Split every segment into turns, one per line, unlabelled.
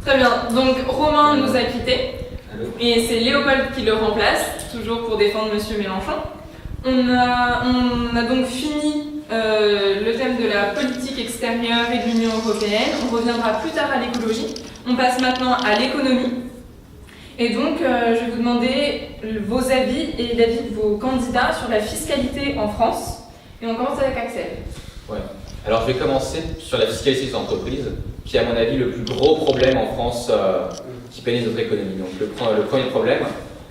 Très bien, donc Romain nous a quittés.
Allô.
Et c'est Léopold qui le remplace, toujours pour défendre Monsieur Mélenchon. On a donc fini le thème de la politique extérieure et de l'Union européenne. On reviendra plus tard à l'écologie. On passe maintenant à l'économie. Et donc, je vais vous demander vos avis et l'avis de vos candidats sur la fiscalité en France. Et on commence avec Axel.
Ouais. Alors je vais commencer sur la fiscalité des entreprises, qui est à mon avis le plus gros problème en France qui pénètre notre économie. Donc le premier problème,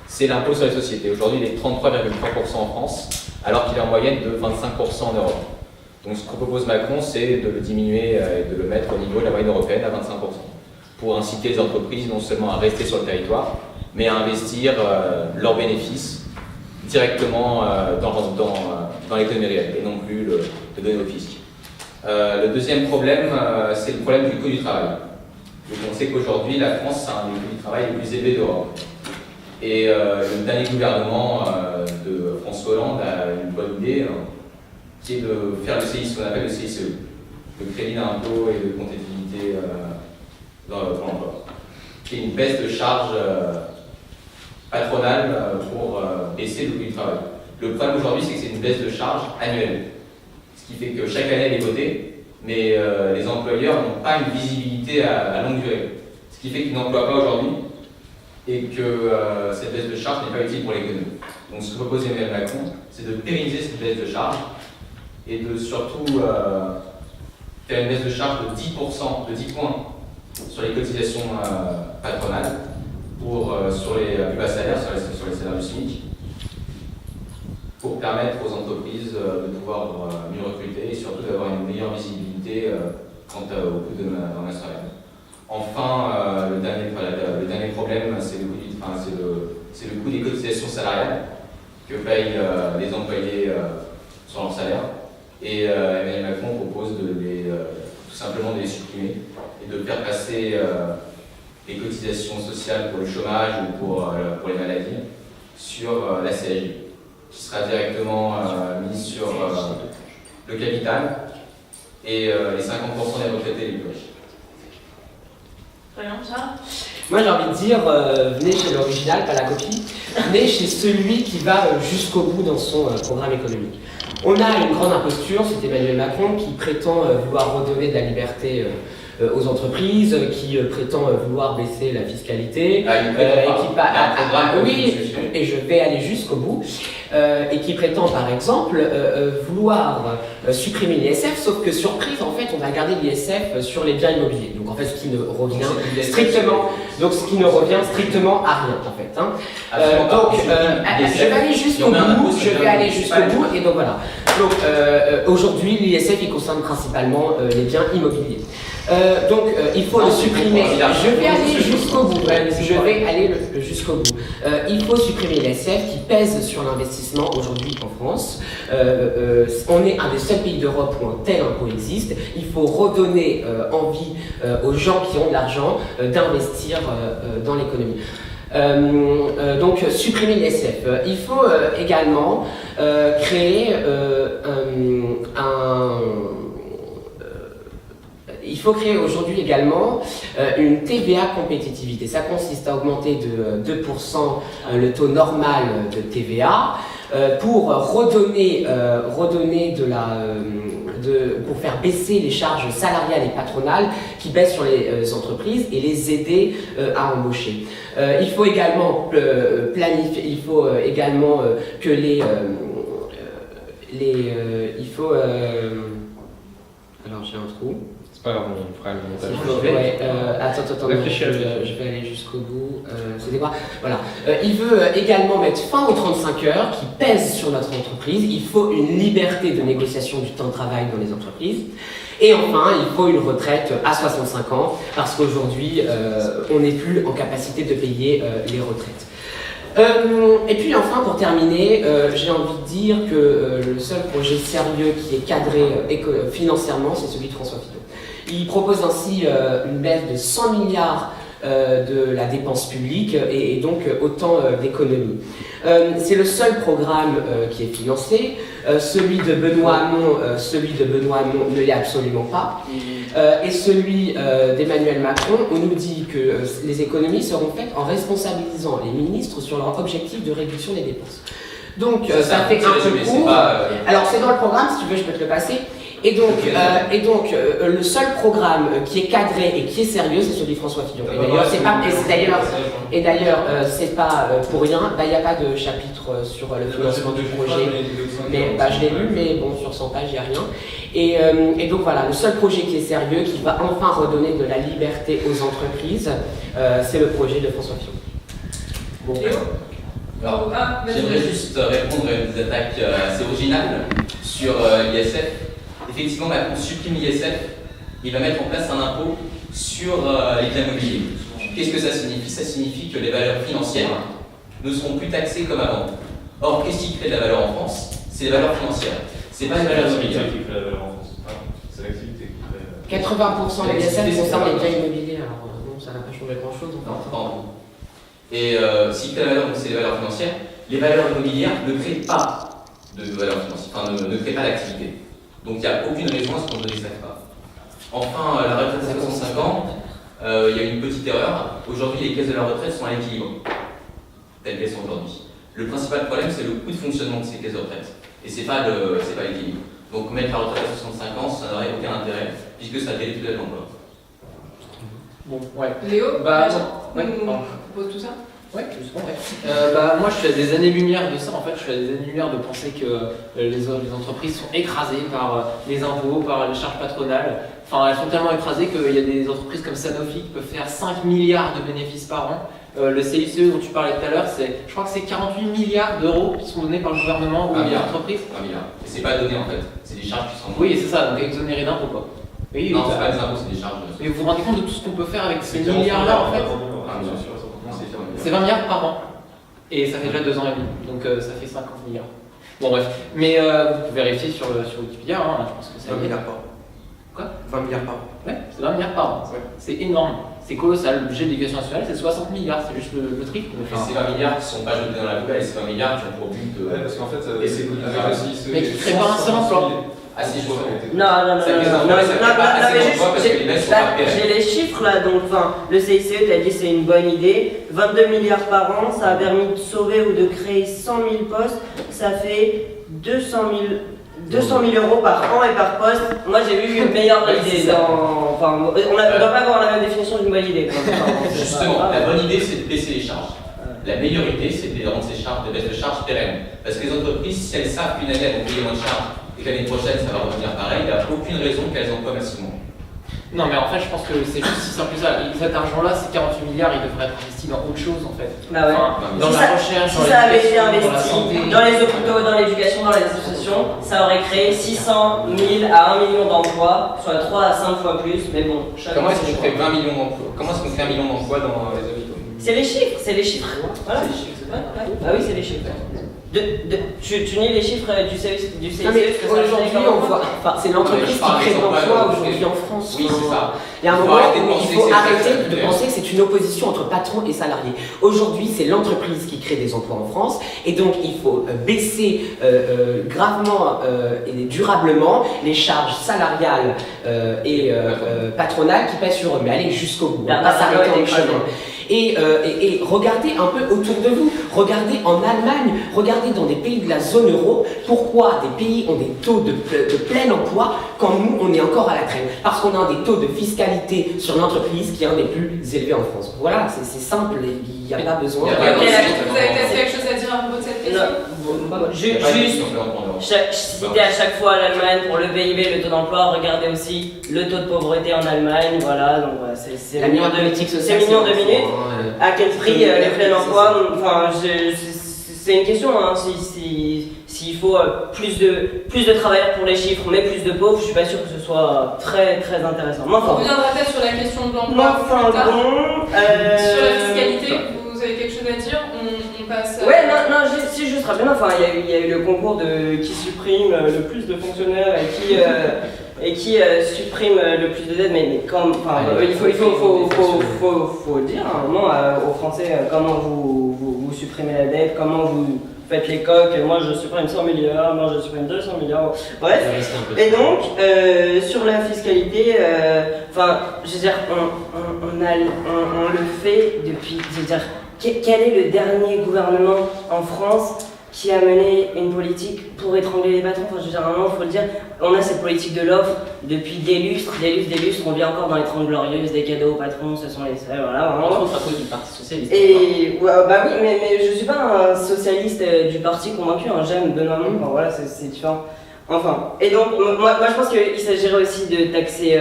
c'est l'impôt sur les sociétés. Aujourd'hui, il est de 33,3% en France, alors qu'il est en moyenne de 25% en Europe. Donc ce que propose Macron, c'est de le diminuer et de le mettre au niveau de la moyenne européenne à 25%, pour inciter les entreprises non seulement à rester sur le territoire, mais à investir leurs bénéfices directement dans l'économie réelle, et non plus le donner au fisc. Le deuxième problème, c'est le problème du coût du travail. Donc on sait qu'aujourd'hui, la France a un des coûts du travail les plus élevés d'Europe. Et le dernier gouvernement de François Hollande a une bonne idée, qui est de faire le CICE, ce qu'on appelle le CICE, le crédit d'impôt et de compétitivité dans l'emploi, qui est une baisse de charge patronale pour baisser le coût du travail. Le problème aujourd'hui, c'est que c'est une baisse de charge annuelle, ce qui fait que chaque année elle est votée, mais les employeurs n'ont pas une visibilité à longue durée, ce qui fait qu'ils n'emploient pas aujourd'hui et que cette baisse de charge n'est pas utile pour l'économie. Donc ce que propose Emmanuel Macron, c'est de pérenniser cette baisse de charge et de surtout faire une baisse de charge de 10%, de 10 points sur les cotisations patronales sur les plus bas salaires, sur les salaires du SMIC, pour permettre aux entreprises de pouvoir mieux recruter et surtout d'avoir une meilleure visibilité quant au coût de la masse salariale. Enfin, le dernier problème, c'est le coût des cotisations salariales que payent les employés sur leur salaire. Et Emmanuel Macron propose tout simplement de les supprimer et de faire passer les cotisations sociales pour le chômage ou pour les maladies sur la CSG, qui sera directement mise sur le capital et les 50% des retraités les plus riches.
Très bien, Charles.
Moi j'ai envie de dire, venez chez l'original, pas la copie, venez chez celui qui va jusqu'au bout dans son programme économique. On a une grande imposture, c'est Emmanuel Macron qui prétend vouloir redonner de la liberté aux entreprises, qui prétend vouloir baisser la fiscalité, oui, et je vais aller jusqu'au bout, et qui prétend par exemple vouloir supprimer l'ISF, sauf que surprise en fait on va garder l'ISF sur les biens immobiliers. Donc en fait ce qui ne revient strictement, à rien en fait. Hein. Je vais aller jusqu'au bout, et donc voilà. Donc aujourd'hui l'ISF il concerne principalement les biens immobiliers. Il faut le supprimer. Je vais aller jusqu'au bout. Il faut supprimer l'ISF qui pèse sur l'investissement aujourd'hui en France. On est un des seuls pays d'Europe où un tel impôt existe. Il faut redonner envie aux gens qui ont de l'argent d'investir dans l'économie. Donc supprimer l'ISF. Il faut également créer il faut créer aujourd'hui également une TVA compétitivité. Ça consiste à augmenter de 2% le taux normal de TVA pour redonner pour faire baisser les charges salariales et patronales qui baissent sur les entreprises et les aider à embaucher. Il faut également planifier, il faut également que alors j'ai un trou.
C'est pas grave, on fera le montage.
Attends, je vais aller jusqu'au bout. C'était quoi ? Voilà. Il veut également mettre fin aux 35 heures qui pèsent sur notre entreprise. Il faut une liberté de négociation du temps de travail dans les entreprises. Et enfin, il faut une retraite à 65 ans parce qu'aujourd'hui, on n'est plus en capacité de payer les retraites. Et puis enfin, pour terminer, j'ai envie de dire que le seul projet sérieux qui est cadré financièrement, c'est celui de François Fillon. Il propose ainsi une baisse de 100 milliards de la dépense publique et donc autant d'économies. C'est le seul programme qui est financé. Celui de Benoît Hamon ne l'est absolument pas. Et celui d'Emmanuel Macron, on nous dit que les économies seront faites en responsabilisant les ministres sur leur objectif de réduction des dépenses. Donc ça fait un peu court. Alors c'est dans le programme, si tu veux je peux te le passer. Et donc, le seul programme qui est cadré et qui est sérieux, c'est celui de François Fillon. Et d'ailleurs, c'est pas pour rien. Il n'y a pas de chapitre sur le financement du projet. Mais je l'ai lu, mais bon, sur 100 pages, il n'y a rien. Et donc voilà, le seul projet qui est sérieux, qui va enfin redonner de la liberté aux entreprises, c'est le projet de François Fillon. Bon.
Alors, j'aimerais juste répondre à une des attaques assez originales sur l'ISF. Effectivement, Macron supprime l'ISF, il va mettre en place un impôt sur les biens immobiliers. Qu'est-ce que ça signifie? Ça signifie que les valeurs financières ne seront plus taxées comme avant. Or, qu'est-ce qui crée de la valeur en France? C'est les valeurs financières. C'est pas les valeurs immobilières.
C'est l'activité qui crée.
80% de l'ISF concerne les biens immobiliers, alors non, ça n'a pas changé grand-chose.
Non, pardon. Et si crée la valeur, donc c'est les valeurs financières, les valeurs immobilières ne créent pas de valeurs financières, enfin ne créent pas d'activité. Donc il n'y a aucune raison à ce qu'on ne les sache pas. Enfin, la retraite à 65 ans, il y a une petite erreur. Aujourd'hui, les caisses de la retraite sont à l'équilibre, telles qu'elles sont aujourd'hui. Le principal problème, c'est le coût de fonctionnement de ces caisses de retraite. Et c'est pas l'équilibre. Donc mettre la retraite à 65 ans, ça n'aurait aucun intérêt, puisque ça détruit tout l'emploi.
Bon, ouais.
Léo,
ouais,
on pose tout ça.
Ouais, justement, ouais. Moi, je suis à des années-lumière de ça. En fait, je suis à des années-lumière de penser que les entreprises sont écrasées par les impôts, par les charges patronales. Enfin, elles sont tellement écrasées qu'il y a des entreprises comme Sanofi qui peuvent faire 5 milliards de bénéfices par an. Le CICE dont tu parlais tout à l'heure, je crois que c'est 48 milliards d'euros qui sont donnés par le gouvernement aux entreprises.
1 milliard. Et c'est pas donné en fait, c'est des charges qui sont.
Oui, c'est ça, donc exonéré d'impôts quoi. Oui,
non, c'est pas des impôts, c'est des charges.
Mais vous vous rendez compte de tout ce qu'on peut faire avec ces milliards-là en fait? C'est 20 milliards par an. Et ça fait déjà 2 ans et demi. Donc ça fait 50 milliards. Bon bref. Mais vous pouvez vérifier sur Wikipédia, hein, je pense que c'est
20 milliards par an.
Quoi?
20 milliards par an.
Ouais, c'est 20 milliards par an. Ouais. C'est énorme. C'est colossal. Le budget de l'éducation nationale, c'est 60 milliards. C'est juste le triple.
Et ces 20 milliards qui ne sont pas jetés dans la poubelle, et ces 20 milliards qui ont pour but de.
Ouais, parce qu'en fait,
et c'est
mais qui ne créent pas un seul emploi.
Ah si, je vois.
Non, j'ai les chiffres là, donc le CICE t'a dit c'est une bonne idée, 22 milliards par an, ça a permis de sauver ou de créer 100 000 postes, ça fait 200 000 euros par an et par poste. Moi j'ai vu une meilleure idée on ne doit pas avoir la même définition d'une bonne idée.
Justement, la bonne idée c'est de baisser les charges. La meilleure idée c'est de rendre ces charges, de baisser les charges pérennes. Parce que les entreprises, si elles savent qu'une année elles vont payer moins de charges, et que l'année prochaine ça va revenir pareil, il n'y a aucune raison qu'elles emploient massivement.
Non mais en fait je pense que c'est juste si simple que ça. Cet argent là, ces 48 milliards, il devrait être investi dans autre chose en fait.
Bah ouais.
Dans la recherche,
si ça avait été investi dans les hôpitaux, dans l'éducation, dans les associations, ça aurait créé 600 000 à 1 million d'emplois, soit 3 à 5 fois plus, mais bon.
Comment est-ce qu'on crée 20 millions d'emplois? Comment est-ce qu'on crée 1 million d'emplois dans les hôpitaux?
C'est les chiffres, Voilà.
C'est les chiffres.
Ah oui, c'est les chiffres. Tu nies les chiffres du CICE?
Non mais aujourd'hui on voit, c'est l'entreprise qui crée l'emploi aujourd'hui en France.
Oui, c'est ça.
Il y a un moment où il faut arrêter de penser que c'est une opposition entre patron et salarié. Aujourd'hui c'est l'entreprise qui crée des emplois en France et donc il faut baisser gravement et durablement les charges salariales et patronales qui pèsent sur eux, mais aller jusqu'au bout, pas s'arrêter en chemin. Et regardez un peu autour de vous, regardez en Allemagne, regardez dans des pays de la zone euro, pourquoi des pays ont des taux de plein emploi quand nous on est encore à la traîne? Parce qu'on a des taux de fiscalité sur l'entreprise qui est un des plus élevés en France. Voilà, c'est simple, il n'y a pas besoin.
Vous avez peut-être quelque chose à dire à propos de cette question?
Juste citer à chaque fois l'Allemagne pour le PIB, le taux d'emploi, regardez aussi le taux de pauvreté en Allemagne, voilà, donc voilà, c'est mignon de minutes. À quel prix le plein emploi? Enfin, c'est une question, hein, s'il faut plus de travailleurs pour les chiffres, mais plus de pauvres, je suis pas sûr que ce soit très très intéressant.
On reviendra peut-être sur la question de l'emploi plus tard. Sur la fiscalité, vous avez quelque chose à dire? On passe.
Ouais, non, si juste rapidement, il y a eu le concours de qui supprime le plus de fonctionnaires et et qui supprime le plus de dettes, mais il faut le dire à un moment aux Français comment vous supprimez la dette, comment vous faites les coques, moi je supprime 100 milliards, moi je supprime 200 milliards, bref. Et donc, sur la fiscalité, je veux dire, on le fait depuis, je veux dire, quel est le dernier gouvernement en France qui a mené une politique pour étrangler les patrons? Enfin, je veux dire, à un moment, il faut le dire, on a cette politique de l'offre depuis des lustres, on vit encore dans les 30 glorieuses, des cadeaux aux patrons, ce sont les seuls, voilà, vraiment.
Par contre, à cause du Parti Socialiste.
Et, bah oui, mais je suis pas un socialiste du parti convaincu, hein, j'aime Benoît Hamon, enfin, voilà, c'est différent. Enfin, et donc, moi je pense qu'il s'agirait aussi de taxer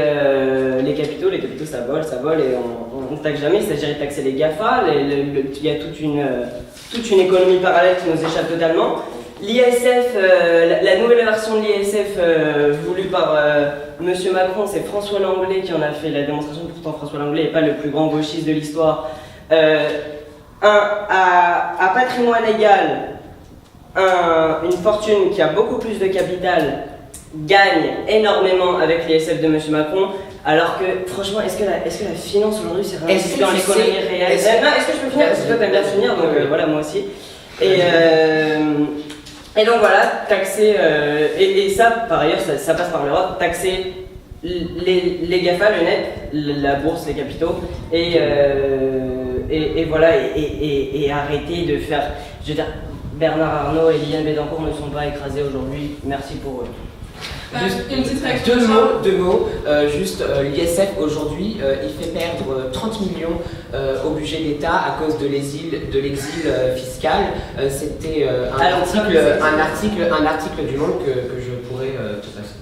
les capitaux ça vole, et on ne taxe jamais, il s'agirait de taxer les GAFA, il y a toute une économie parallèle qui nous échappe totalement. L'ISF, la nouvelle version de l'ISF voulue par Monsieur Macron, c'est François Langlais qui en a fait la démonstration, pourtant François Langlais n'est pas le plus grand gauchiste de l'histoire. À patrimoine égal, une fortune qui a beaucoup plus de capital gagne énormément avec l'ISF de Monsieur Macron, alors que franchement, est-ce que la finance aujourd'hui c'est réinvesti dans l'économie réelle? Est-ce que je peux finir? Parce que toi t'aimes bien finir, donc voilà, moi aussi. Et donc voilà, taxer, et ça par ailleurs ça passe par l'Europe, taxer les GAFA, le net, la bourse, les capitaux, et voilà, et arrêter de faire, je veux dire, Bernard Arnault et Liliane Bettencourt ne sont pas écrasés aujourd'hui, merci pour eux.
Juste une petite réaction.
Deux mots. L'ISF aujourd'hui, il fait perdre 30 millions au budget d'État à cause de l'exil fiscal. C'était un article du Monde que je pourrais te passer.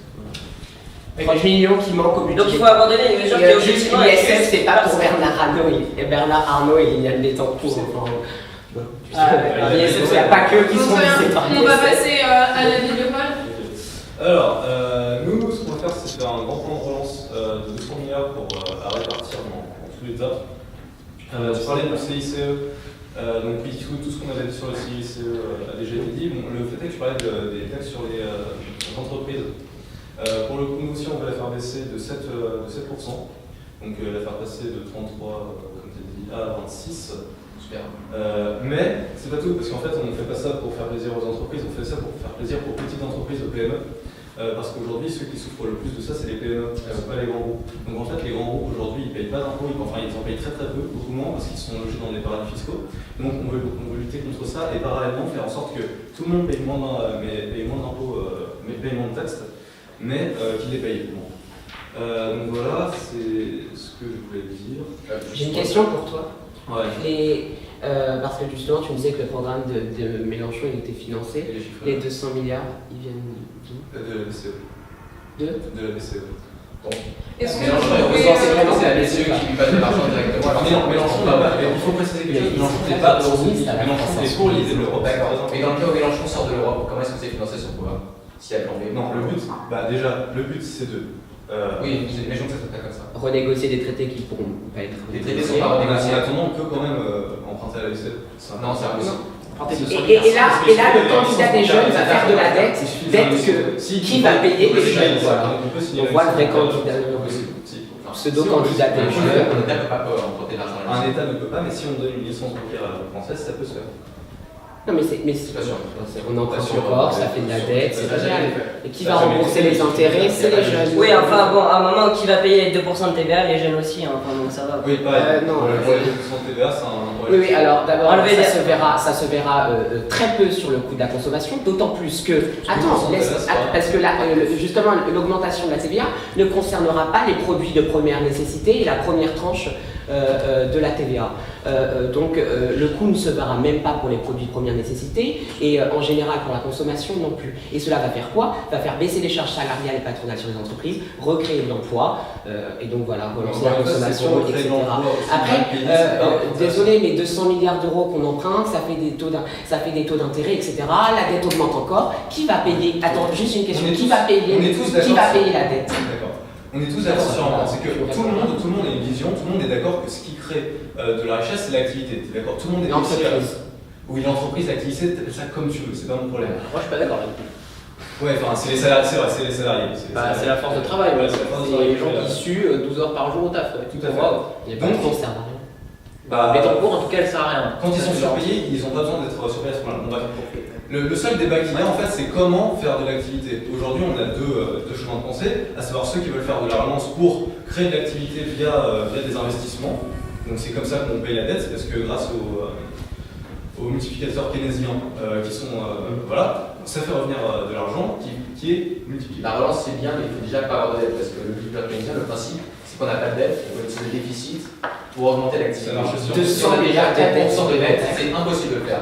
30 millions qui manquent au budget.
Donc il faut abandonner une mesure qui est objectivement.
L'ISF, c'est pas pour Bernard Arnault et Liliane Bettencourt. Il n'y a pas que qui sont visés par
l'ISF. On va passer à l'avis de Paul.
Alors, nous, ce qu'on va faire, c'est faire un grand plan de relance de 200 milliards à répartir dans tout l'État. Tu parlais du CICE, donc oui, tout ce qu'on avait dit sur le CICE a déjà été dit. Bon, le fait est que tu parlais des taxes sur les entreprises. Pour le coup, nous aussi, on va la faire baisser de 7%, donc la faire passer de 33, comme tu as dit, à 26. Super. Mais c'est pas tout, parce qu'en fait, on ne fait pas ça pour faire plaisir aux entreprises, on fait ça pour faire plaisir aux petites entreprises, aux PME. Parce qu'aujourd'hui, ceux qui souffrent le plus de ça, c'est les PME, c'est pas les grands groupes. Donc en fait, les grands groupes aujourd'hui, ils ne payent pas d'impôts, ils en payent très peu, beaucoup moins, parce qu'ils sont logés dans des paradis fiscaux. Donc on veut lutter contre ça et parallèlement faire en sorte que tout le monde paye moins d'impôts, paye moins de taxes, mais qu'ils les payent. Donc voilà, c'est ce que je voulais dire.
J'ai une question pour toi.
Ouais.
Parce que justement, tu me disais que le programme de Mélenchon il était financé. Les 200 milliards, ils viennent d'où?
De la BCE.
De
la BCE.
Bon.
Est-ce que
c'est la BCE qui lui passe de l'argent directement. Mélenchon, il faut préciser que Mélenchon n'est pas euromiste, Mélenchon est pour l'idée de l'Europe. D'accord. Et dans le cas où Mélenchon sort de l'Europe, comment est-ce que c'est financé son programme? Si elle B.
Non, le but c'est de.
Oui, mais je ne sais pas comme ça.
Renégocier des traités qui pourront pas être.
Les traités sont pas renégociés.
En attendant, on peut quand même emprunter à la BCE.
Non, c'est impossible.
Et là, le candidat des jeunes va faire de la dette qui va payer les jeunes. Voilà. On voit le vrai candidat. Pseudo-candidat des jeunes.
Un État ne peut pas emprunter de l'argent.
Un État ne peut pas, mais si on donne une licence bancaire française, ça peut se faire.
Non mais c'est
pas sûr.
On emprunte encore, ça fait de la dette, c'est pas génial. Et qui va rembourser les intérêts, c'est les jeunes.
Oui, enfin bon, à un moment, qui va payer les 2% de TVA, les jeunes aussi, hein, enfin donc ça va.
Oui, pareil. Non, le 2% de TVA, c'est un problème.
Oui, alors d'abord, ça se verra très peu sur le coût de la consommation, d'autant plus que. Attends, parce que là, justement, l'augmentation de la TVA ne concernera pas les produits de première nécessité et la première tranche de la TVA. Donc le coût ne se verra même pas pour les produits de première nécessité et en général pour la consommation non plus. Et cela va faire quoi? Va faire baisser les charges salariales et patronales sur les entreprises, recréer de l'emploi et donc voilà, relancer la consommation, etc. Après, désolé, mais 200 milliards d'euros qu'on emprunte, ça fait des taux d'intérêt, etc. La dette augmente encore. Qui va payer? Attends, juste une question. Qui va payer la dette?
D'accord. On est tous d'accord sur un point, c'est que tout le monde a une vision, tout le monde est d'accord que ce qui crée de la richesse, c'est l'activité. D'accord, tout le monde est
l'entreprise.
Oui, l'entreprise, l'activité, t'appelles ça comme tu veux, c'est pas mon problème.
Moi, je suis pas d'accord avec
Ouais, enfin, c'est les salariés, c'est vrai, c'est les salariés.
C'est la force de travail,
Ouais,
ouais.
c'est la force de
C'est
travail.
les gens qui suent 12 heures par jour au taf. Ouais.
Tout à fait.
Wow.
Il n'y a pas de concert, rien.
Bah,
Mais ton cours, en tout cas, elle sert à rien.
quand ils sont surpayés, ils n'ont pas besoin d'être surpayés à ce point-là. Le seul débat qu'il y a en fait, c'est comment faire de l'activité. Aujourd'hui, on a deux chemins de pensée, à savoir ceux qui veulent faire de la relance pour créer de l'activité via des investissements. Donc c'est comme ça qu'on paye la dette, parce que grâce aux multiplicateurs keynésiens qui sont voilà, ça fait revenir de l'argent qui est multiplié.
La relance c'est bien, mais il faut déjà pas avoir de dette, parce que le multiplicateur keynésien, le principe, c'est qu'on n'a pas de dette, on va utiliser le déficit pour augmenter l'activité.
Ça marche sur
200 milliards de dette, c'est impossible de le faire.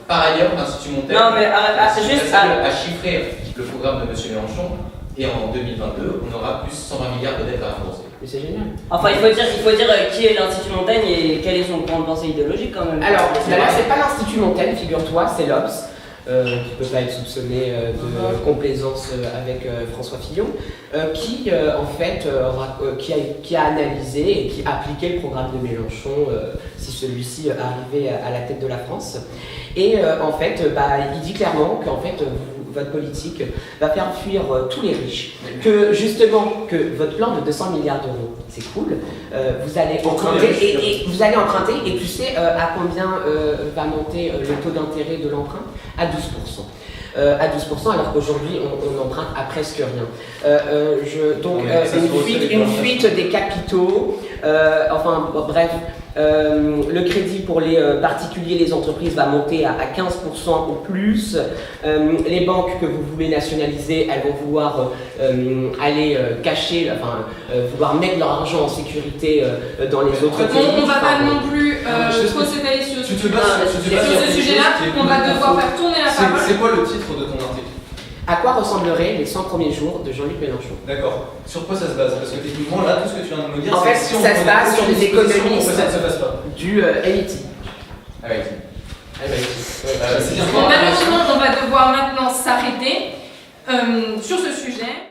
Par ailleurs, l'Institut Montaigne
Non, mais c'est juste.
à chiffrer le programme de M. Mélenchon, et en 2022, on aura plus 120 milliards de dettes à rembourser.
Mais c'est génial.
Enfin, il faut dire qui est l'Institut Montaigne et quel est son courant de pensée idéologique quand même.
Alors, là, c'est pas l'Institut Montaigne, figure-toi, c'est l'Obs, qui ne peut pas être soupçonné de complaisance avec François Fillon, qui a analysé et qui appliquait le programme de Mélenchon si celui-ci arrivait à la tête de la France. Et en fait, il dit clairement qu'en fait, votre politique va faire fuir tous les riches, que justement que votre plan de 200 milliards d'euros, c'est cool, vous allez emprunter et tu sais à combien va monter le taux d'intérêt de l'emprunt? À 12%. À 12%, alors qu'aujourd'hui on emprunte à presque rien. Une fuite des capitaux, le crédit pour les particuliers, les entreprises va monter à 15% ou plus. Les banques que vous voulez nationaliser, elles vont vouloir aller cacher, vouloir mettre leur argent en sécurité dans les autres pays.
On ne va pas non plus trop s'étaler sur ce sujet-là. On va devoir faire tourner la parole.
C'est quoi le titre de ton article?
À quoi ressembleraient les 100 premiers jours de Jean-Luc Mélenchon?
D'accord. Sur quoi ça se base? Parce que techniquement, là, tout ce que tu viens de me dire,
en fait,
si on
ça se base sur les économistes
ça ne se passe pas.
du MIT.
Malheureusement, on va devoir maintenant s'arrêter sur ce sujet.